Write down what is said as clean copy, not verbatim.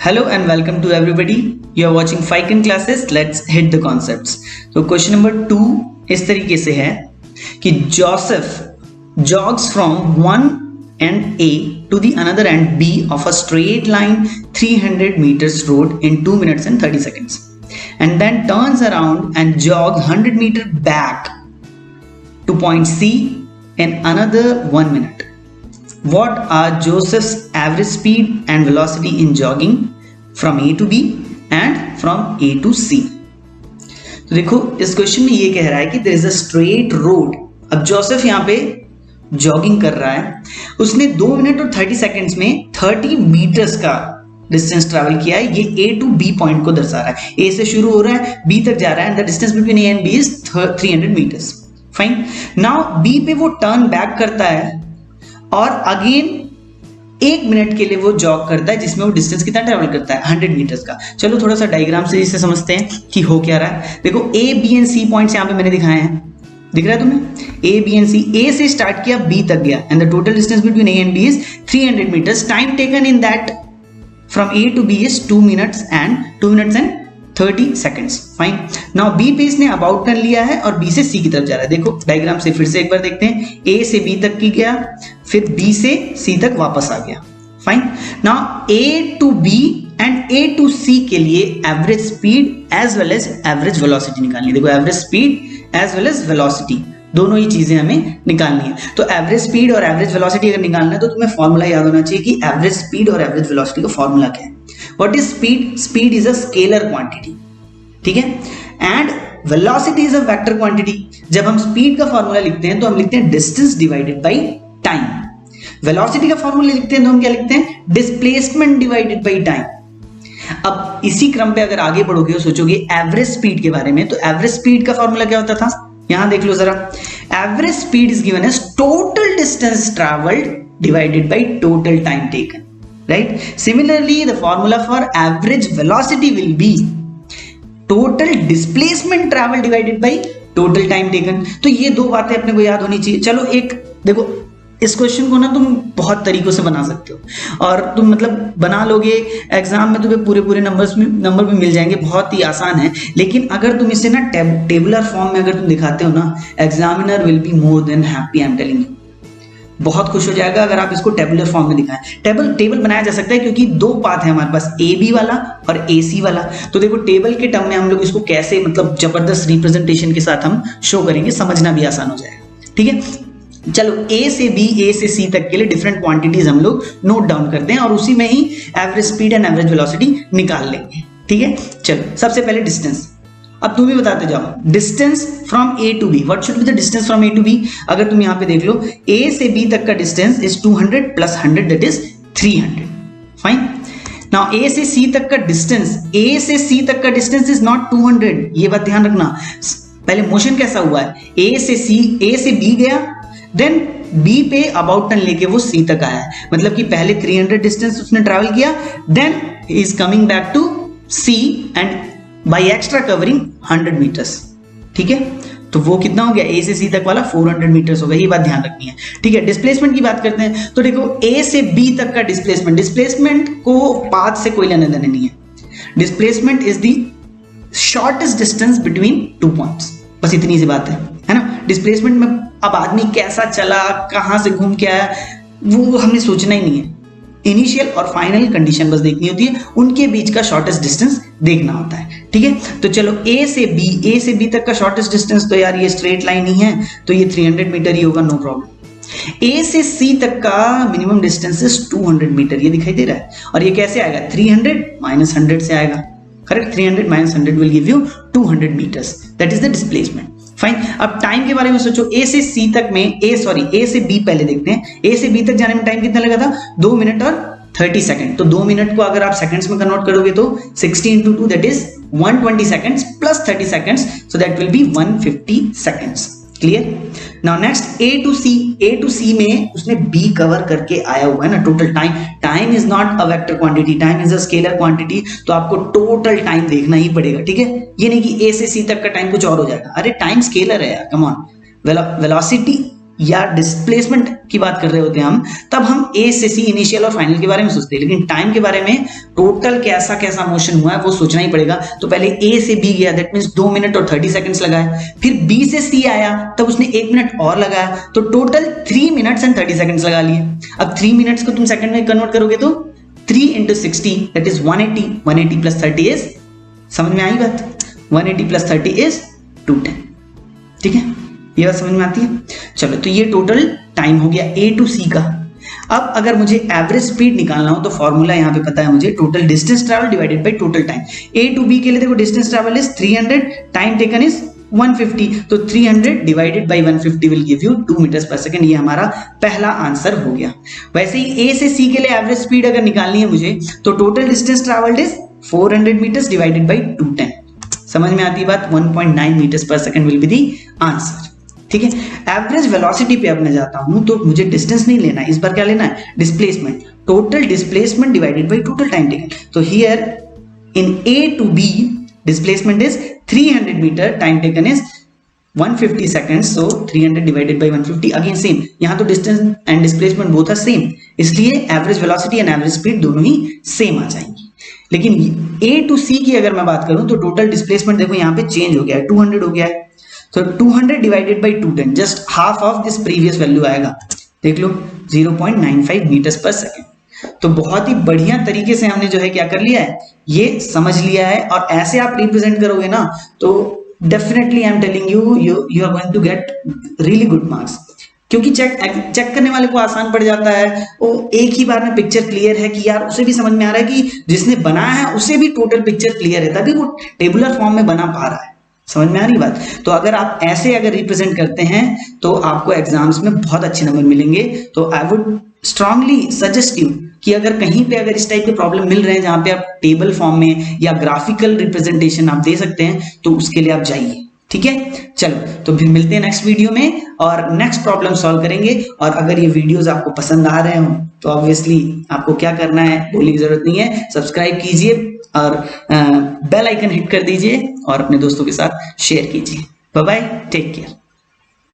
Hello and welcome to everybody. You are watching Fiken classes. Let's hit the concepts. तो question number 2 इस तरीके से है कि Joseph jogs from one end A to the another end B of a straight line 300 meters road in 2 minutes and 30 seconds and then turns around and jogs 100 meters back to point C in another 1 minute. What are Joseph's average speed and velocity in jogging from A to B and from A to C? तो देखो इस question में ये कह रहा है कि there is a straight road. अब जोसेफ यहाँ पे जॉगिंग कर रहा है, उसने 2 मिनट और 30 सेकेंड्स में 30 मीटर्स का डिस्टेंस ट्रैवल किया है. ये A to B पॉइंट को दर्शा रहा है. A से शुरू हो रहा है, B तक जा रहा है and the distance between A and B is 300 meters. Fine. Now B पे वो टर्न बैक करता है और अगेन 1 मिनट के लिए वो जॉग करता है जिसमें वो डिस्टेंस कितना ट्रैवल करता है 100 मीटर्स का. चलो थोड़ा सा डायग्राम से इसे समझते हैं कि हो क्या रहा है. देखो A, B and C points यहाँ पे मैंने दिखाए हैं, दिख रहा है तुम्हें? A, B and C. A से स्टार्ट किया, B तक गया and the total distance between A and B is 300 metres. Time taken in that from A to B is 2 minutes and 30 seconds. Fine. Now B पे इसने about turn लिया है और B से C की तरफ जा रहा है. देखो डायग्राम से फिर से एक बार देखते हैं. A से B तक की गया, फिर B से C तक वापस आ गया. Fine. Now A to B and A to C के लिए average speed as well as average velocity निकालनी है. देखो average speed as well as velocity दोनों ही चीजें हमें निकालनी है. तो एवरेज स्पीड और एवरेज वेलोसिटी अगर निकालना है तो तुम्हें फॉर्मूला याद होना चाहिए कि एवरेज स्पीड और एवरेज वेलोसिटी का फॉर्मूला क्या है. What is speed? Speed is a scalar quantity, ठीक है, and velocity is a vector quantity. जब हम स्पीड का फॉर्मूला लिखते हैं तो हम लिखते हैं distance divided by time. Velocity का फॉर्मूला लिखते हैं तो हम क्या लिखते हैं? Displacement divided by time. अब इसी क्रम पे अगर आगे बढ़ोगे और सोचोगे एवरेज स्पीड के बारे में, तो एवरेज स्पीड का फॉर्मूला क्या होता था? यहां देख लो जरा. Average speed is given as total distance travelled divided by total time taken, right? Similarly, the formula for average velocity will be total displacement travel divided by total time taken. तो ये दो बातें अपने को याद होनी चाहिए. चलो एक देखो, इस क्वेश्चन को ना तुम बहुत तरीकों से बना सकते हो और तुम मतलब बना लोगे, एग्जाम में तुम्हें पूरे नंबर भी मिल जाएंगे. बहुत ही आसान है. लेकिन अगर तुम इसे ना टेबुलर फॉर्म में अगर तुम दिखाते हो ना, examiner will be more than happy. I am telling you, बहुत खुश हो जाएगा अगर आप इसको टेबुलर फॉर्म में दिखाएं. टेबल बनाया जा सकता है क्योंकि दो पाथ है हमारे पास, ए बी वाला और ए सी वाला. तो देखो टेबल के टर्म में हम लोग इसको कैसे मतलब जबरदस्त रिप्रेजेंटेशन के साथ हम शो करेंगे, समझना भी आसान हो जाएगा. ठीक है, चलो ए से बी, ए से सी तक के लिए डिफरेंट क्वांटिटीज हम लोग नोट डाउन करते हैं और उसी में ही average speed and average velocity निकाल लेंगे. ठीक है, चलो सबसे पहले डिस्टेंस. अब तुम भी बताते जाओ distance from A to B. What should be the distance from A to B? अगर तुम यहां पे देख लो, A से B तक का distance is 200 plus 100 that is 300. Fine. Now A से C तक का डिस्टेंस, A से C तक का डिस्टेंस इज नॉट 200. ये बात ध्यान रखना. पहले मोशन कैसा हुआ है? A से B गया, देन B पे अबाउट टर्न लेके वो C तक आया है. मतलब कि पहले 300 डिस्टेंस उसने ट्रैवल किया, then is coming back to C and by extra covering 100 meters. ठीक है, तो वो कितना हो गया? A से C तक वाला 400 meters हो गया. ये बात ध्यान रखनी है. ठीक है, डिस्प्लेसमेंट की बात करते हैं तो देखो A से B तक का डिस्प्लेसमेंट को पाथ से कोई लेना देना नहीं है. Displacement is the shortest distance between two points. बस इतनी सी बात है ना. डिस्प्लेसमेंट में अब आदमी कैसा चला, कहां से घूम के आया, वो हमें सोचना ही नहीं है. इनिशियल और फाइनल कंडीशन बस देखनी होती है, उनके बीच का शॉर्टेस्ट डिस्टेंस देखना होता है. ठीक है, तो चलो A से B तक का शॉर्टेस्ट डिस्टेंस तो यार ये स्ट्रेट लाइन ही है, तो ये 300 मीटर ही होगा, नो प्रॉब्लम. A से C तक का मिनिमम डिस्टेंस इज 200 मीटर. ये दिखाई दे रहा है और ये कैसे आएगा? 300 माइनस 100 से आएगा. Correct, 300 minus 100 will give you 200 metres. That is the displacement. Fine. अब टाइम के बारे में सोचो. A से C तक में A से B पहले देखते हैं. A से B तक जाने में टाइम कितना लगा था? 2 मिनट और 30 सेकंड. तो 2 मिनट को अगर आप सेकंड्स में कन्वर्ट करोगे तो 60 into 2 that is 120 seconds plus 30 seconds, so that will be 150 seconds. Clear? Now next A to C में उसने B कवर करके आया हुआ है ना. Total time is not a vector quantity, time is a scalar quantity. तो आपको total time देखना ही पड़ेगा. ठीक है, ये नहीं कि A से C तक का टाइम कुछ और हो जाएगा. अरे टाइम स्केलर है यार, कम ऑन. वेलोसिटी या डिस्प्लेसमेंट की बात कर रहे होते हैं हम, तब हम ए से सी इनिशियल और फाइनल के बारे में सोचते हैं, लेकिन टाइम के बारे में टोटल कैसा कैसा मोशन हुआ है वो सोचना ही पड़ेगा। तो पहले ए से बी गया, दैट मींस 2 मिनट और 30 सेकंड्स लगाया, फिर बी से सी आया तब उसने 1 मिनट और लगाया, तो टोटल 3 मिनट्स एंड 30 सेकंड्स लगा लिए। अब 3 मिनट्स को तुम सेकंड में कन्वर्ट करोगे तो 3 into 60 that is 180, 180 plus 30 is, समझ में आई बात, 180 प्लस 30 इज 210। ठीक है, ये बात समझ में आती है। चलो, तो ये टोटल टाइम हो गया ए टू सी का। अब अगर मुझे एवरेज स्पीड निकालना हो तो फॉर्मूला यहाँ पे पता है मुझे, total distance travel divided by total time. A to B के लिए देखो distance travel is 300, time taken is 150, तो 300 divided by 150 will give you 2 metres per second. ये हमारा पहला आंसर हो गया। वैसे ही ए से सी के लिए एवरेज स्पीड अगर निकालनी है मुझे, तो total distance travelled is 400 metres divided by 210। समझ में आती है बात, 1.9 metres per second will be the answer. ठीक है, एवरेज वेलोसिटी पे अब मैं जाता हूं, तो मुझे डिस्टेंस नहीं लेना है, इस बार क्या लेना है, displacement, total displacement divided by total time taken. तो here in A to B displacement is 300 metre, time taken is 150 seconds, so 300 divided by 150, again same, यहाँ तो distance and displacement both are same, इसलिए average velocity and average speed दोनों ही same आ जाएंगी। लेकिन ए to सी की अगर मैं बात करूं तो टोटल डिस्प्लेसमेंट देखो यहाँ पे चेंज हो गया है, 200 हो गया है, तो 200 divided by 210, just half of this previous value आएगा, देख लो 0.95 मीटर्स पर सेकेंड। तो बहुत ही बढ़िया तरीके से हमने जो है क्या कर लिया है, ये समझ लिया है, और ऐसे आप रिप्रेजेंट करोगे ना तो definitely I am telling you you are going to get really good marks, क्योंकि चेक करने वाले को आसान पड़ जाता है, वो एक ही बार में पिक्चर क्लियर है कि यार उसे भी समझ में आ रहा है कि जिसने बनाया है उसे भी टोटल पिक्चर क्लियर है, तभी वो टेबुलर फॉर्म में बना पा रहा है। समझ में आ रही बात। तो अगर आप ऐसे अगर रिप्रेजेंट करते हैं तो आपको एग्जाम्स में बहुत अच्छे नंबर मिलेंगे। तो I would strongly suggest you कि अगर कहीं पे अगर इस टाइप के प्रॉब्लम मिल रहे हैं जहां पे आप टेबल फॉर्म में या ग्राफिकल रिप्रेजेंटेशन आप दे सकते हैं, तो उसके लिए आप जाइए। ठीक है, चलो तो फिर मिलते हैं नेक्स्ट वीडियो में और नेक्स्ट प्रॉब्लम सॉल्व करेंगे। और अगर ये वीडियोस आपको पसंद आ रहे हो तो ऑब्वियसली आपको क्या करना है, बोलने की जरूरत नहीं है, सब्सक्राइब कीजिए और बेल आइकन हिट कर दीजिए और अपने दोस्तों के साथ शेयर कीजिए। Bye bye, take care.